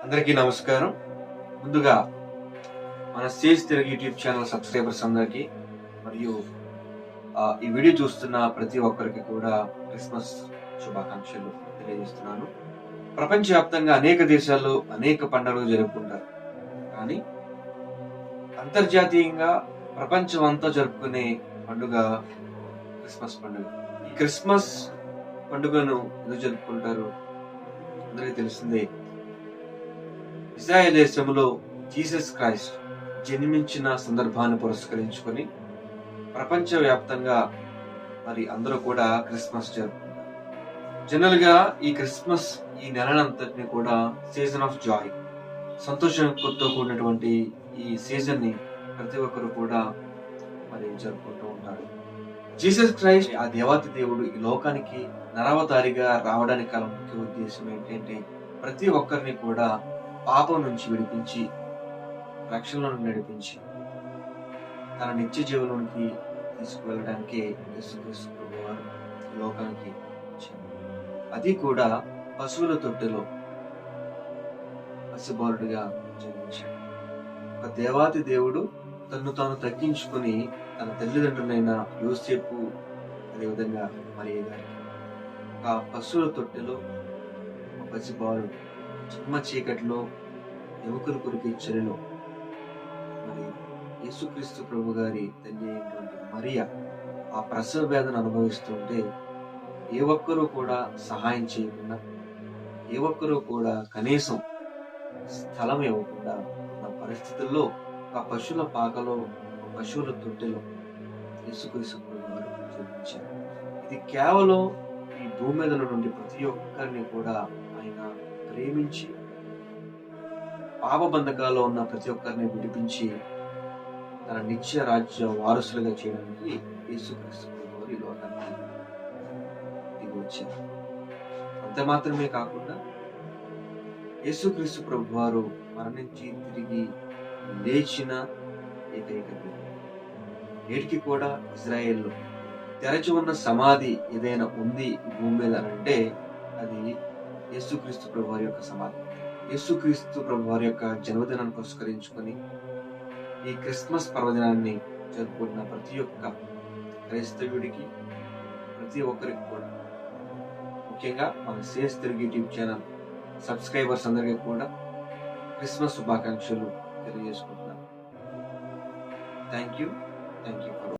అందరికీ నమస్కారం. ముందుగా మన Sage Telugu YouTube channel subscribers అందరికీ మరియు ఈ వీడియో చూస్తున్న ప్రతి ఒక్కరికి కూడా క్రిస్మస్ శుభాకాంక్షలు తెలియజేస్తున్నాను. ప్రపంచవ్యాప్తంగా అనేక దేశాల్లో అనేక పండుగలు జరుపుకుంటారు. కానీ అంతర్జాతీయంగా ప్రపంచం అంతా జరుపుకునే పండుగ క్రిస్మస్ పండుగ. ఈ క్రిస్మస్ పండుగను ఎందుకు జరుపుకుంటారు అందరికీ తెలిసిందే. ఇజ్రాయెల్ దేశంలో జీసస్ క్రైస్ట్ జన్మించిన సందర్భాన్ని పురస్కరించుకొని ప్రపంచవ్యాప్తంగా మరి అందరూ కూడా క్రిస్మస్ జరుపుకుంటారు. జనరల్ గా ఈ క్రిస్మస్ ఈ నెలనంతటిని కూడా సీజన్ ఆఫ్ జాయ్, సంతోషంతో కూడినటువంటి ఈ సీజన్ ని ప్రతి ఒక్కరు కూడా మరి జరుపుకుంటూ ఉంటారు. జీసస్ క్రైస్ట్ ఆ దేవాతి దేవుడు ఈ లోకానికి నరవతారిగా రావడానికి గల ముఖ్య ఉద్దేశం ఏంటంటే ప్రతి ఒక్కరిని కూడా పాపం నుంచి విడిపించి రక్షణలో నడిపించి తన నిత్య జీవనంలోనికి తీసుకువెళ్ళడానికి యేసుక్రీస్తు ప్రభువారు లోకానికి వచ్చారు. అది కూడా పశువుల తొట్టెలో పసిబాలుడిగా జన్మించాడు. ఒక దేవాతి దేవుడు తను తాను తగ్గించుకుని తన తల్లిదండ్రులైన యోసేపు అదేవిధంగా మరియ గారికి ఒక పశువుల తొట్టెలో ఒక పసిబాలుడు చిమ్మ చీకటిలో ఎముకలు కొరికే చలిలో మరి యేసుక్రీస్తు ప్రభు గారి తల్లి అయినటువంటి మరియ ఆ ప్రసవ వేదన అనుభవిస్తుంటే ఏ ఒక్కరూ కూడా సహాయం చేయకుండా, ఏ ఒక్కరూ కూడా కనీసం స్థలం ఇవ్వకుండా ఉన్న పరిస్థితుల్లో ఒక పశువుల పాకలో, పశువుల తొట్టెలో యేసుక్రీస్తు ప్రభు గారు జన్మించారు. ఇది కేవలం ఈ భూమి మీద నుండి ప్రతి ఒక్కరిని కూడా ఆయన ప్రేమించి పాప బంధకాల్లో ఉన్న ప్రతి ఒక్కరిని విడిపించి తన నిత్య రాజ్య వారసులుగా చేయడానికి యేసుక్రీస్తు ప్రభువారు ఈ లోకానికి దిగి వచ్చారు. అంత మాత్రమే కాకుండా యేసుక్రీస్తు ప్రభువారు మరణించి తిరిగి లేచిన ఏకైక దేవుడు. నేటికి కూడా ఇజ్రాయెల్లో తెరచి ఉన్న సమాధి ఏదైనా ఉంది ఈ భూమి మీద అంటే అది యేసుక్రీస్తు ప్రభువారి యొక్క సమాధి. యేసుక్రీస్తు ప్రభువారి యొక్క జన్మదినాన్ని పురస్కరించుకొని ఈ క్రిస్మస్ పర్వదినాన్ని జరుపుకుంటున్న ప్రతి ఒక్క క్రైస్తవుడికి, ప్రతి ఒక్కరికి కూడా, ముఖ్యంగా మన Sage Telugu YouTube channel subscribers అందరికీ కూడా క్రిస్మస్ శుభాకాంక్షలు తెలియజేసుకుంటున్నాను. Thank you.